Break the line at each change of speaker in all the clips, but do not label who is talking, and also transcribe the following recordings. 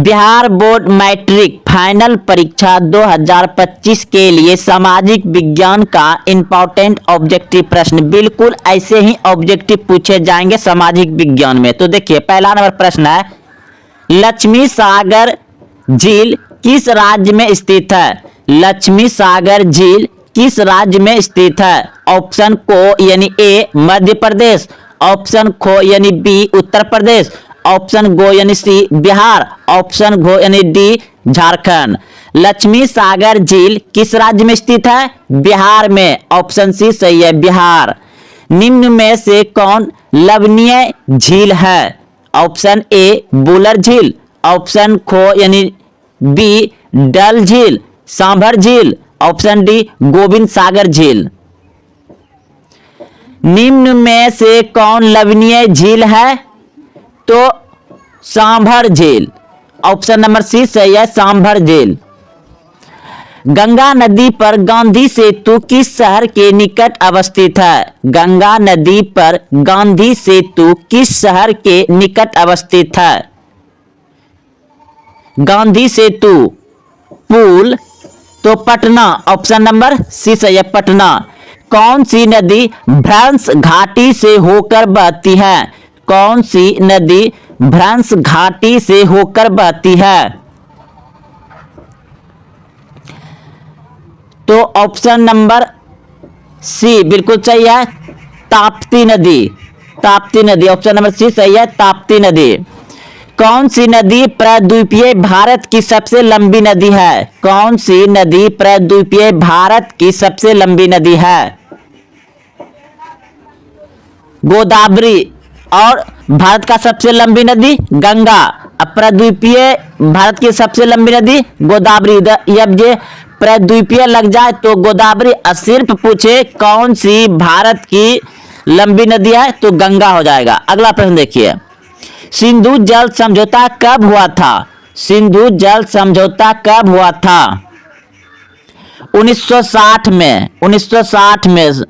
Bihar board matric final परीक्षा 2025 के लिए सामाजिक विज्ञान का इंपॉर्टेंट ऑब्जेक्टिव प्रश्न बिल्कुल ऐसे ही ऑब्जेक्टिव पूछे जाएंगे सामाजिक विज्ञान में। तो देखिए पहला नंबर प्रश्न है, लक्ष्मी सागर झील किस राज्य में स्थित है? लक्ष्मी सागर झील किस राज्य में स्थित है? ऑप्शन को यानी ए मध्य प्रदेश, ऑप्शन खो यानी B Uttar Pradesh, option go यानी सी बिहार, ऑप्शन घो यानी डी झारखंड। लक्ष्मी सागर झील किस राज्य में स्थित है? बिहार में, ऑप्शन सी सही है बिहार। निम्न में से कौन लवणीय झील है? ऑप्शन ए बुलर झील, ऑप्शन खो यानी बी डल झील सांभर झील, ऑप्शन डी गोविंद सागर झील। निम्न में से कौन लवणीय झील है? तो सांभर झील, ऑप्शन नंबर सी सही है सांभर झील। गंगा नदी पर गांधी सेतु किस शहर के निकट अवस्थित है? गंगा नदी पर गांधी सेतु किस शहर के निकट अवस्थित है? गांधी सेतु पुल तो पटना, ऑप्शन नंबर सी सही है पटना। कौन सी नदी भ्रंश घाटी से होकर बहती है? कौन सी नदी भ्रंश घाटी से होकर बहती है? तो ऑप्शन नंबर सी बिल्कुल सही है ताप्ती नदी, ताप्ती नदी, ऑप्शन नंबर सी सही है ताप्ती नदी। कौन सी नदी प्रायद्वीपीय भारत की सबसे लंबी नदी है? कौन सी नदी प्रायद्वीपीय भारत की सबसे लंबी नदी है? गोदावरी। और भारत का सबसे लंबी नदी गंगा। अब प्रायद्वीपीय भारत की सबसे लंबी नदी गोदावरी। अब ये प्रायद्वीपीय लग जाए तो गोदावरी, सिर्फ पूछे कौन सी भारत की लंबी नदी है तो गंगा हो जाएगा। अगला प्रश्न देखिए, सिंधु जल समझौता कब हुआ था? सिंधु जल समझौता कब हुआ था? 1960 में, 1960 में,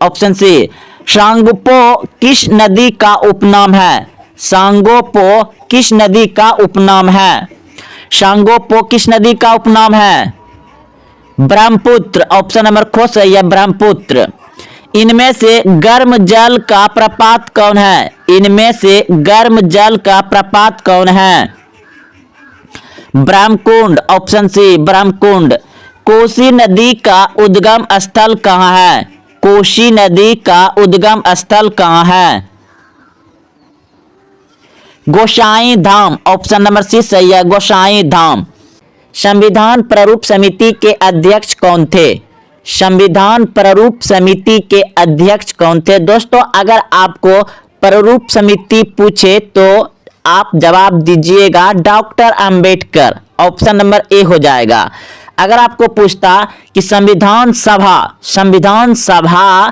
ऑप्शन सी। सांगोपो किस नदी का उपनाम है? सांगोपो किस नदी का उपनाम है? सांगोपो किस नदी का उपनाम है? ब्रह्मपुत्र, ऑप्शन नंबर खो सही है ब्रह्मपुत्र। इनमें से गर्म जल का प्रपात कौन है? इनमें से गर्म जल का प्रपात कौन है? Brahmakund, option C Brahmakund. कोसी नदी का उद्गम स्थल कहाँ है? कोसी नदी का उद्गम स्थल कहाँ है? गोसाई धाम, ऑप्शन नंबर सी सही है गोसाई धाम। संविधान प्रारूप समिति के अध्यक्ष कौन थे? संविधान प्रारूप समिति के अध्यक्ष कौन थे? दोस्तों अगर आपको प्रारूप समिति पूछे तो आप जवाब दीजिएगा doctor Ambedkar, option number A हो जाएगा। अगर आपको पूछता कि संविधान सभा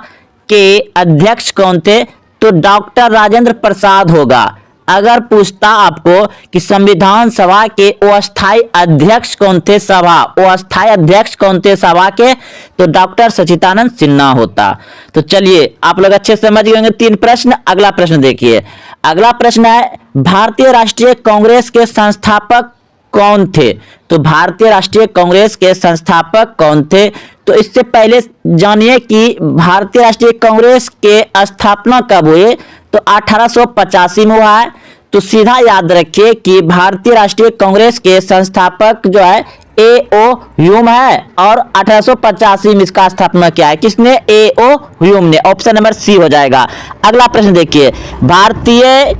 के अध्यक्ष कौन थे तो डॉक्टर राजेंद्र प्रसाद होगा। अगर पूछता आपको कि संविधान सभा के अस्थायी अध्यक्ष कौन थे अस्थायी अध्यक्ष कौन थे सभा के तो डॉक्टर सच्चिदानंद सिन्हा होता। तो चलिए आप लोग अच्छे से समझ गए 3 प्रश्न। अगला प्रश्न देखिए, अगला प्रश्न है भारतीय राष्ट्रीय कांग्रेस के संस्थापक कौन थे? तो भारतीय राष्ट्रीय कांग्रेस के संस्थापक कौन थे? तो इससे पहले जानिए कि भारतीय राष्ट्रीय कांग्रेस के स्थापना कब हुई? तो 1885 में हुआ है। तो सीधा याद रखिए कि भारतीय राष्ट्रीय कांग्रेस के संस्थापक जो है ए.ओ. ह्यूम है और 1885 में इसका स्थापना किया है। किसने? ए.ओ. ह्यूम ने, ऑप्शन नंबर सी हो जाएगा। अगला प्रश्न देखिए, भारतीय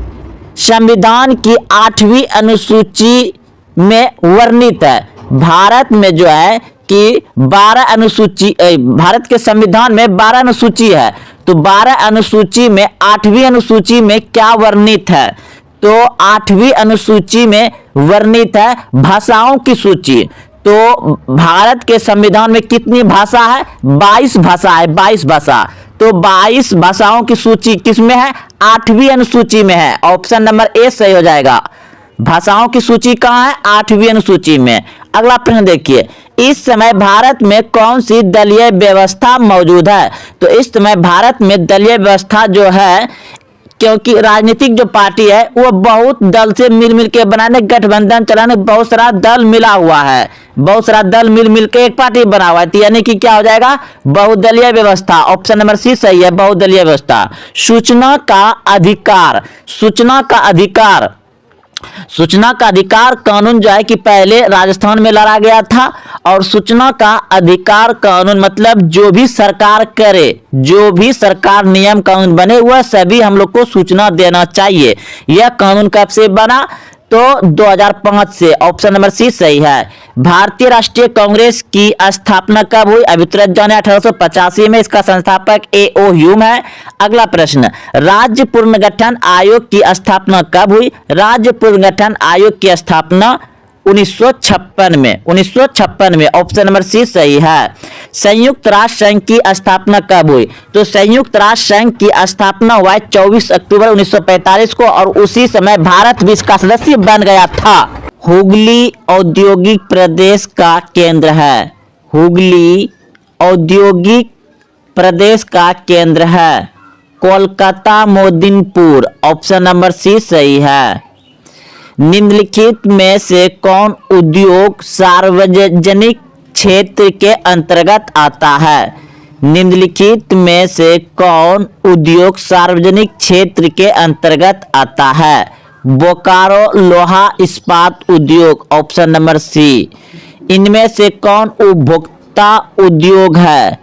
संविधान की 8वीं अनुसूची में वर्णित है। भारत में जो है कि 12 अनुसूची, भारत के संविधान में 12 अनुसूची है। तो 12 अनुसूची में 8वीं अनुसूची में क्या वर्णित है? तो 8वीं अनुसूची में वर्णित है भाषाओं की सूची। तो भारत के संविधान में कितनी भाषा है? 22 भाषा है, 22 भाषा। तो 22 भाषाओं की सूची किसमें है? 8वीं अनुसूची में है, ऑप्शन नंबर ए सही हो जाएगा। भाषाओं की सूची कहाँ है? 8वीं अनुसूची में। अगला प्रश्न देखिए, इस समय भारत में कौन सी दलीय व्यवस्था मौजूद है? तो इस समय भारत में दलीय व्यवस्था जो है क्योंकि राजनीतिक जो पार्टी है वो बहुत दल से मिल के बनाने, गठबंधन चलाने बहुत सारा दल मिला हुआ है, बहुत सारा दल मिल के एक पार्टी बना हुआ है, तो यानी कि क्या हो जाएगा, बहुदलीय व्यवस्था। ऑप्शन नंबर सी सही है, बहुदलीय व्यवस्था। सूचना का अधिकार, सूचना का अधिकार, सूचना का अधिकार कानून जो है कि पहले राजस्थान में लड़ा गया था, और सूचना का अधिकार कानून मतलब जो भी सरकार करे, जो भी सरकार नियम कानून बने हुआ सभी हम लोग को सूचना देना चाहिए। यह कानून कब से बना, तो 2005 से। ऑप्शन नंबर सी सही है। भारतीय राष्ट्रीय कांग्रेस की स्थापना कब हुई, अभी तुरंत जाने 1885 में। इसका संस्थापक A.O. ह्यूम है। अगला प्रश्न, राज्य पुनर्गठन आयोग की स्थापना कब हुई, राज्य पुनर्गठन आयोग की स्थापना 1956 में, 1956 में। ऑप्शन नंबर सी सही है। संयुक्त राष्ट्र संघ की स्थापना कब हुई, तो संयुक्त राष्ट्र संघ की स्थापना हुआ 24 अक्टूबर 1945 को, और उसी समय भारत भी इसका सदस्य बन गया था। हुगली औद्योगिक प्रदेश का केंद्र है, हुगली औद्योगिक प्रदेश का केंद्र है कोलकाता मोदिनपुर। ऑप्शन नंबर सी सही है। निम्नलिखित में से कौन उद्योग सार्वजनिक क्षेत्र के अंतर्गत आता है, निम्नलिखित में से कौन उद्योग सार्वजनिक क्षेत्र के अंतर्गत आता है, बोकारो लोहा इस्पात उद्योग। Option number C. इनमें से कौन उपभोक्ता उद्योग है,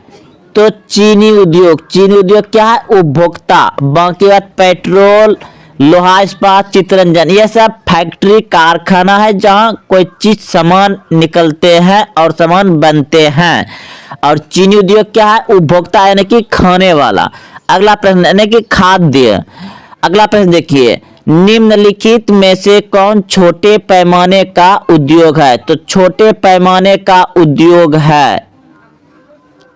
तो चीनी उद्योग, चीनी उद्योग क्या है, उपभोक्ता। बाकी बात पेट्रोल, लोहा इस्पात, चितरंजन, ये सब फैक्ट्री कारखाना है जहां कोई चीज सामान निकलते हैं और सामान बनते हैं। और चीनी उद्योग क्या है, उपभोक्ता यानी कि खाने वाला। अगला प्रश्न यानी कि खाद्य। अगला प्रश्न देखिए, निम्नलिखित में से कौन छोटे पैमाने का उद्योग है, तो छोटे पैमाने का उद्योग है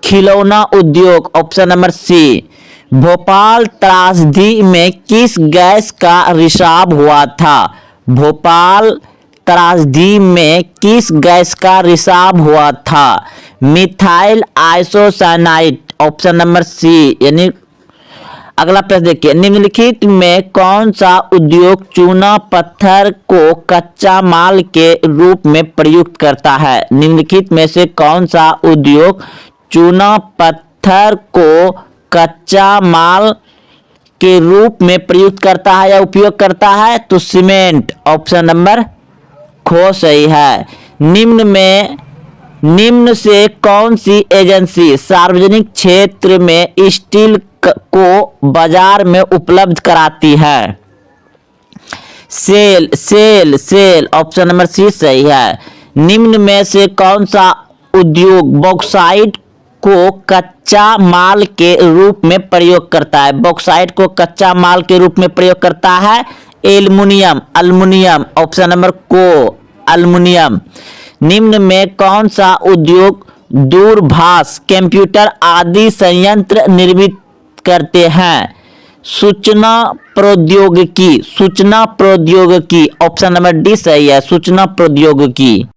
खिलौना उद्योग। ऑप्शन नंबर सी। भोपाल त्रासदी में किस गैस का रिसाव हुआ था, भोपाल त्रासदी में किस गैस का रिसाव हुआ था, methyl isocyanide. Option number C. यानी अगला प्रश्न देखिए, निम्नलिखित में कौन सा उद्योग चूना पत्थर को कच्चा माल के रूप में प्रयुक्त करता है, निम्नलिखित में से कौन सा उद्योग चूना पत्थर को कच्चा माल के रूप में प्रयुक्त करता है या उपयोग करता है, तो सीमेंट। ऑप्शन नंबर ख सही है। निम्न से कौन सी एजेंसी सार्वजनिक क्षेत्र में स्टील को बाजार में उपलब्ध कराती है, सेल। ऑप्शन नंबर सी सही है। निम्न में से कौन सा उद्योग बॉक्साइट को कच्चा माल के रूप में प्रयोग करता है, बॉक्साइट को कच्चा माल के रूप में प्रयोग करता है, एल्युमिनियम, अल्युमिनियम। ऑप्शन नंबर को अल्युमिनियम। निम्न में कौन सा उद्योग दूरभाष, कंप्यूटर आदि संयंत्र निर्मित करते हैं, सूचना प्रौद्योगिकी, सूचना प्रौद्योगिकी। ऑप्शन नंबर डी सही है, सूचना प्रौद्योगिकी।